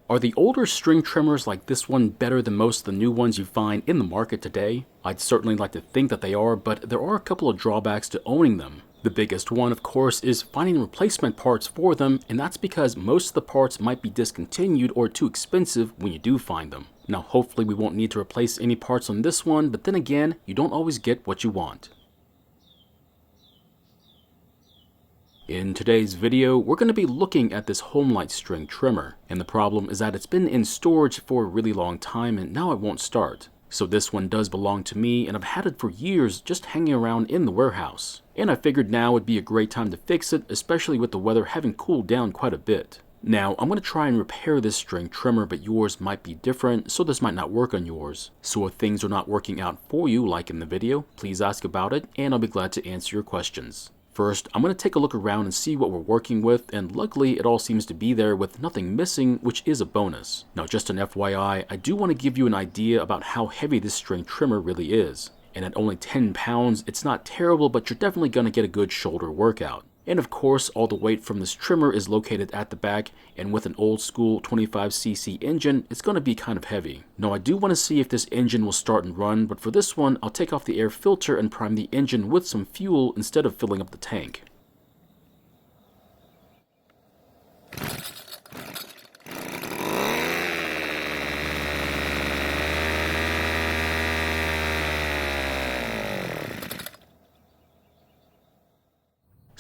Are the older string trimmers like this one better than most of the new ones you find in the market today? I'd certainly like to think that they are, but there are a couple of drawbacks to owning them. The biggest one, of course, is finding replacement parts for them, and that's because most of the parts might be discontinued or too expensive when you do find them. Now, hopefully we won't need to replace any parts on this one, but then again, you don't always get what you want. In today's video, we're going to be looking at this Homelite string trimmer, and the problem is that it's been in storage for a really long time and now it won't start. So this one does belong to me, and I've had it for years just hanging around in the warehouse. And I figured now would be a great time to fix it, especially with the weather having cooled down quite a bit. Now, I'm going to try and repair this string trimmer, but yours might be different, so this might not work on yours. So if things are not working out for you, like in the video, please ask about it, and I'll be glad to answer your questions. First, I'm going to take a look around and see what we're working with, and luckily it all seems to be there with nothing missing, which is a bonus. Now just an FYI, I do want to give you an idea about how heavy this string trimmer really is. And at only 10 pounds, it's not terrible, but you're definitely going to get a good shoulder workout. And of course, all the weight from this trimmer is located at the back, and with an old school 25cc engine, it's going to be kind of heavy. Now I do want to see if this engine will start and run, but for this one, I'll take off the air filter and prime the engine with some fuel instead of filling up the tank.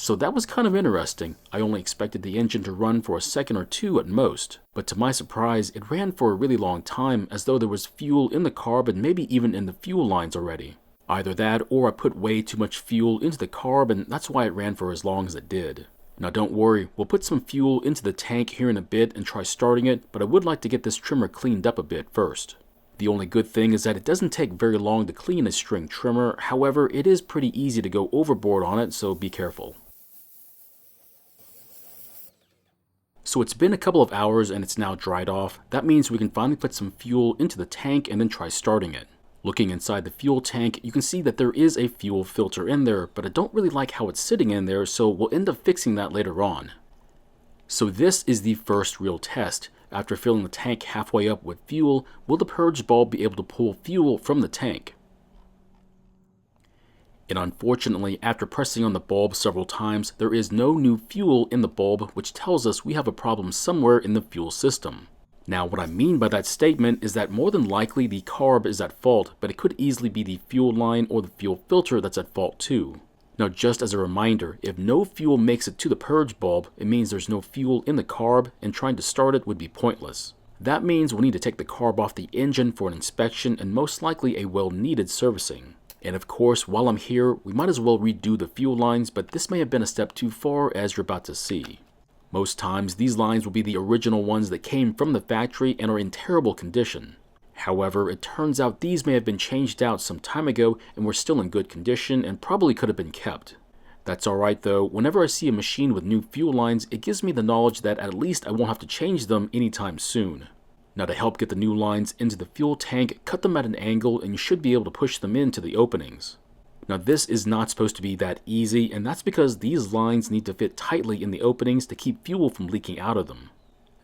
So that was kind of interesting. I only expected the engine to run for a second or two at most, but to my surprise, it ran for a really long time, as though there was fuel in the carb and maybe even in the fuel lines already. Either that, or I put way too much fuel into the carb, and that's why it ran for as long as it did. Now don't worry, we'll put some fuel into the tank here in a bit and try starting it, but I would like to get this trimmer cleaned up a bit first. The only good thing is that it doesn't take very long to clean a string trimmer, however, it is pretty easy to go overboard on it, so be careful. So it's been a couple of hours and it's now dried off. That means we can finally put some fuel into the tank and then try starting it. Looking inside the fuel tank, you can see that there is a fuel filter in there, but I don't really like how it's sitting in there, so we'll end up fixing that later on. So this is the first real test. After filling the tank halfway up with fuel, will the purge bulb be able to pull fuel from the tank? And unfortunately, after pressing on the bulb several times, there is no new fuel in the bulb, which tells us we have a problem somewhere in the fuel system. Now, what I mean by that statement is that more than likely the carb is at fault, but it could easily be the fuel line or the fuel filter that's at fault too. Now, just as a reminder, if no fuel makes it to the purge bulb, it means there's no fuel in the carb, and trying to start it would be pointless. That means we'll need to take the carb off the engine for an inspection and most likely a well-needed servicing. And of course, while I'm here, we might as well redo the fuel lines, but this may have been a step too far, as you're about to see. Most times, these lines will be the original ones that came from the factory and are in terrible condition. However, it turns out these may have been changed out some time ago and were still in good condition and probably could have been kept. That's alright though, whenever I see a machine with new fuel lines, it gives me the knowledge that at least I won't have to change them anytime soon. Now to help get the new lines into the fuel tank, cut them at an angle and you should be able to push them into the openings. Now this is not supposed to be that easy, and that's because these lines need to fit tightly in the openings to keep fuel from leaking out of them.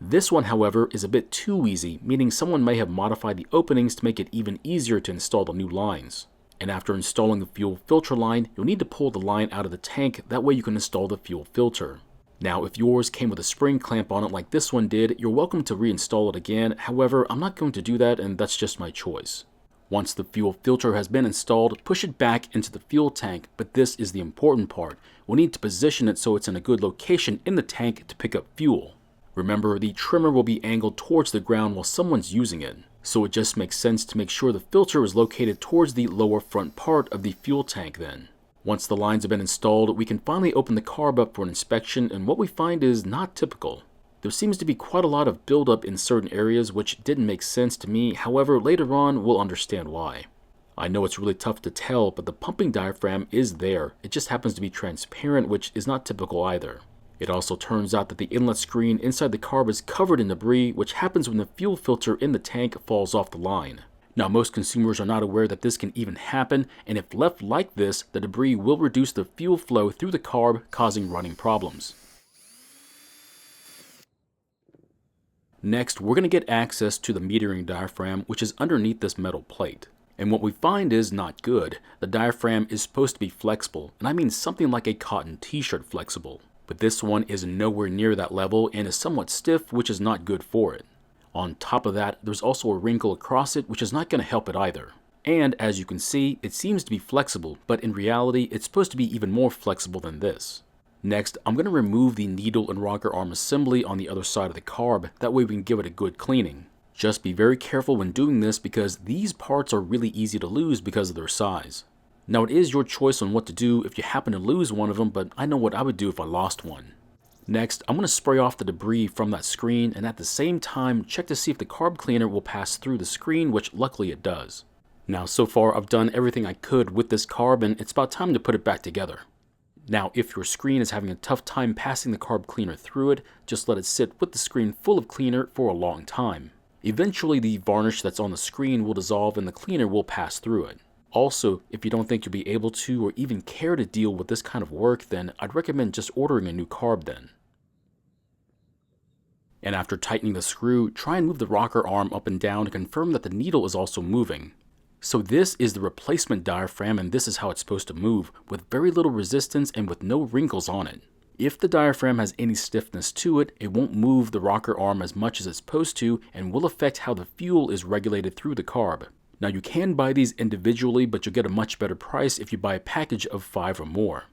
This one, however, is a bit too easy, meaning someone may have modified the openings to make it even easier to install the new lines. And after installing the fuel filter line, you'll need to pull the line out of the tank, that way you can install the fuel filter. Now, if yours came with a spring clamp on it like this one did, you're welcome to reinstall it again. However, I'm not going to do that, and that's just my choice. Once the fuel filter has been installed, push it back into the fuel tank, but this is the important part. We'll need to position it so it's in a good location in the tank to pick up fuel. Remember, the trimmer will be angled towards the ground while someone's using it, so it just makes sense to make sure the filter is located towards the lower front part of the fuel tank then. Once the lines have been installed, we can finally open the carb up for an inspection, and what we find is not typical. There seems to be quite a lot of buildup in certain areas, which didn't make sense to me. However, later on we'll understand why. I know it's really tough to tell, but the pumping diaphragm is there. It just happens to be transparent, which is not typical either. It also turns out that the inlet screen inside the carb is covered in debris, which happens when the fuel filter in the tank falls off the line. Now, most consumers are not aware that this can even happen, and if left like this, the debris will reduce the fuel flow through the carb, causing running problems. Next, we're going to get access to the metering diaphragm, which is underneath this metal plate. And what we find is not good. The diaphragm is supposed to be flexible, and I mean something like a cotton t-shirt flexible. But this one is nowhere near that level and is somewhat stiff, which is not good for it. On top of that, there's also a wrinkle across it, which is not going to help it either. And as you can see, it seems to be flexible, but in reality, it's supposed to be even more flexible than this. Next, I'm going to remove the needle and rocker arm assembly on the other side of the carb, that way we can give it a good cleaning. Just be very careful when doing this because these parts are really easy to lose because of their size. Now it is your choice on what to do if you happen to lose one of them, but I know what I would do if I lost one. Next, I'm going to spray off the debris from that screen and at the same time check to see if the carb cleaner will pass through the screen, which luckily it does. Now so far I've done everything I could with this carb and it's about time to put it back together. Now if your screen is having a tough time passing the carb cleaner through it, just let it sit with the screen full of cleaner for a long time. Eventually the varnish that's on the screen will dissolve and the cleaner will pass through it. Also, if you don't think you'll be able to or even care to deal with this kind of work, then I'd recommend just ordering a new carb then. And after tightening the screw, try and move the rocker arm up and down to confirm that the needle is also moving. So this is the replacement diaphragm and this is how it's supposed to move, with very little resistance and with no wrinkles on it. If the diaphragm has any stiffness to it, it won't move the rocker arm as much as it's supposed to and will affect how the fuel is regulated through the carb. Now you can buy these individually, but you'll get a much better price if you buy a package of 5 or more.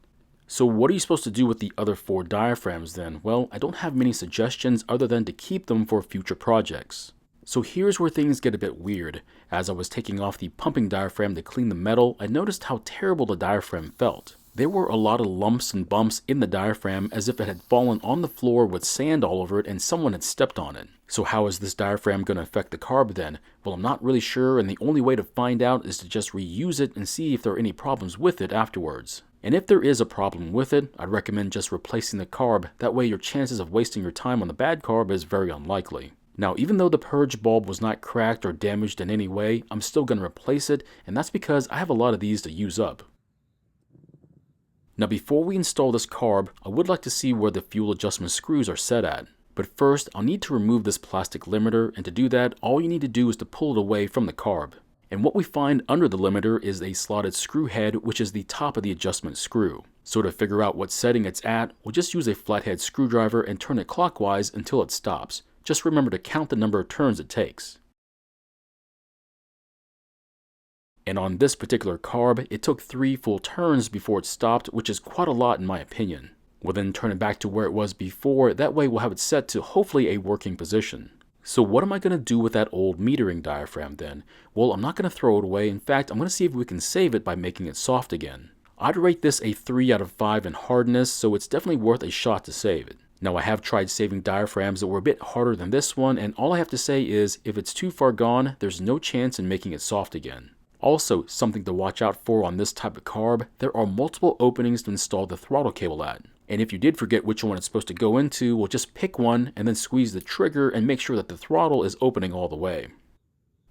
So what are you supposed to do with the other 4 diaphragms then? Well, I don't have many suggestions other than to keep them for future projects. So here's where things get a bit weird. As I was taking off the pumping diaphragm to clean the metal, I noticed how terrible the diaphragm felt. There were a lot of lumps and bumps in the diaphragm as if it had fallen on the floor with sand all over it and someone had stepped on it. So how is this diaphragm going to affect the carb then? Well, I'm not really sure, and the only way to find out is to just reuse it and see if there are any problems with it afterwards. And if there is a problem with it, I'd recommend just replacing the carb. That way your chances of wasting your time on the bad carb is very unlikely. Now, even though the purge bulb was not cracked or damaged in any way, I'm still going to replace it, and that's because I have a lot of these to use up. Now before we install this carb, I would like to see where the fuel adjustment screws are set at. But first, I'll need to remove this plastic limiter, and to do that, all you need to do is to pull it away from the carb. And what we find under the limiter is a slotted screw head, which is the top of the adjustment screw. So to figure out what setting it's at, we'll just use a flathead screwdriver and turn it clockwise until it stops. Just remember to count the number of turns it takes. And on this particular carb, it took 3 full turns before it stopped, which is quite a lot in my opinion. We'll then turn it back to where it was before, that way we'll have it set to hopefully a working position. So what am I going to do with that old metering diaphragm then? Well, I'm not going to throw it away. In fact, I'm going to see if we can save it by making it soft again. I'd rate this a 3 out of 5 in hardness, so it's definitely worth a shot to save it. Now I have tried saving diaphragms that were a bit harder than this one, and all I have to say is if it's too far gone, there's no chance in making it soft again. Also, something to watch out for on this type of carb, there are multiple openings to install the throttle cable at. And if you did forget which one it's supposed to go into, we'll just pick one and then squeeze the trigger and make sure that the throttle is opening all the way.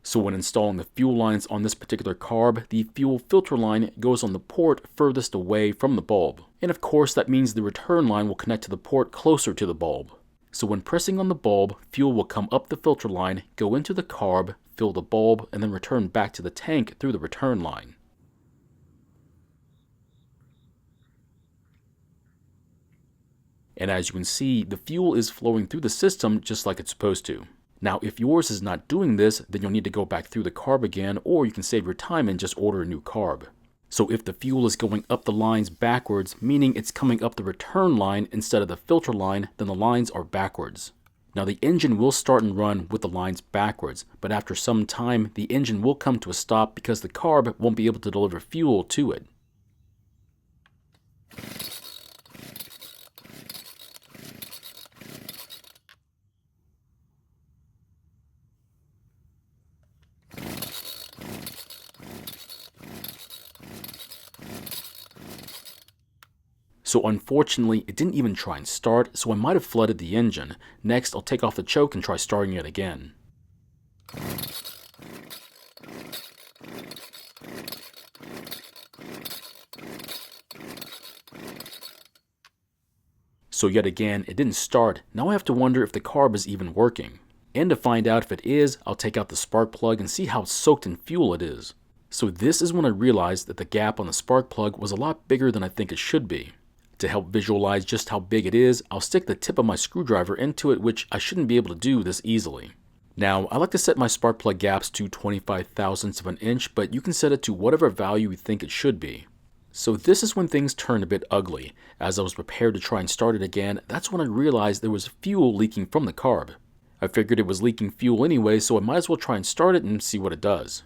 So when installing the fuel lines on this particular carb, the fuel filter line goes on the port furthest away from the bulb. And of course that means the return line will connect to the port closer to the bulb. So when pressing on the bulb, fuel will come up the filter line, go into the carb, fill the bulb, and then return back to the tank through the return line. And as you can see, the fuel is flowing through the system just like it's supposed to. Now, if yours is not doing this, then you'll need to go back through the carb again, or you can save your time and just order a new carb. So if the fuel is going up the lines backwards, meaning it's coming up the return line instead of the filter line, then the lines are backwards. Now the engine will start and run with the lines backwards, but after some time, the engine will come to a stop because the carb won't be able to deliver fuel to it. So unfortunately, it didn't even try and start, so I might have flooded the engine. Next, I'll take off the choke and try starting it again. So yet again, it didn't start. Now I have to wonder if the carb is even working. And to find out if it is, I'll take out the spark plug and see how soaked in fuel it is. So this is when I realized that the gap on the spark plug was a lot bigger than I think it should be. To help visualize just how big it is, I'll stick the tip of my screwdriver into it, which I shouldn't be able to do this easily. Now, I like to set my spark plug gaps to 25 thousandths of an inch, but you can set it to whatever value you think it should be. So this is when things turned a bit ugly. As I was prepared to try and start it again, that's when I realized there was fuel leaking from the carb. I figured it was leaking fuel anyway, so I might as well try and start it and see what it does.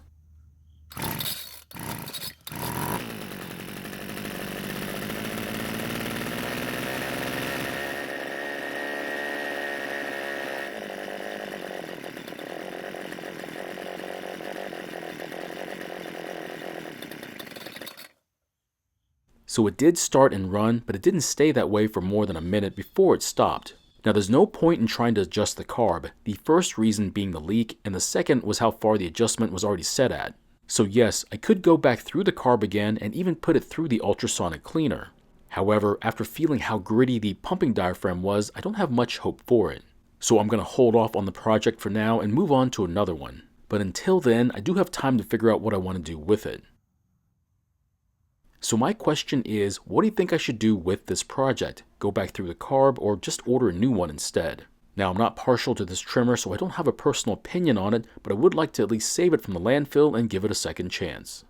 So it did start and run, but it didn't stay that way for more than a minute before it stopped. Now there's no point in trying to adjust the carb, the first reason being the leak, and the second was how far the adjustment was already set at. So yes, I could go back through the carb again and even put it through the ultrasonic cleaner. However, after feeling how gritty the pumping diaphragm was, I don't have much hope for it. So I'm going to hold off on the project for now and move on to another one. But until then, I do have time to figure out what I want to do with it. So my question is, what do you think I should do with this project? Go back through the carb or just order a new one instead? Now I'm not partial to this trimmer, so I don't have a personal opinion on it, but I would like to at least save it from the landfill and give it a second chance.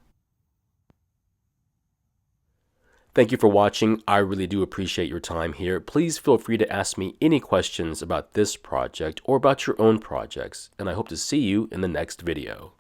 Thank you for watching. I really do appreciate your time here. Please feel free to ask me any questions about this project or about your own projects, and I hope to see you in the next video.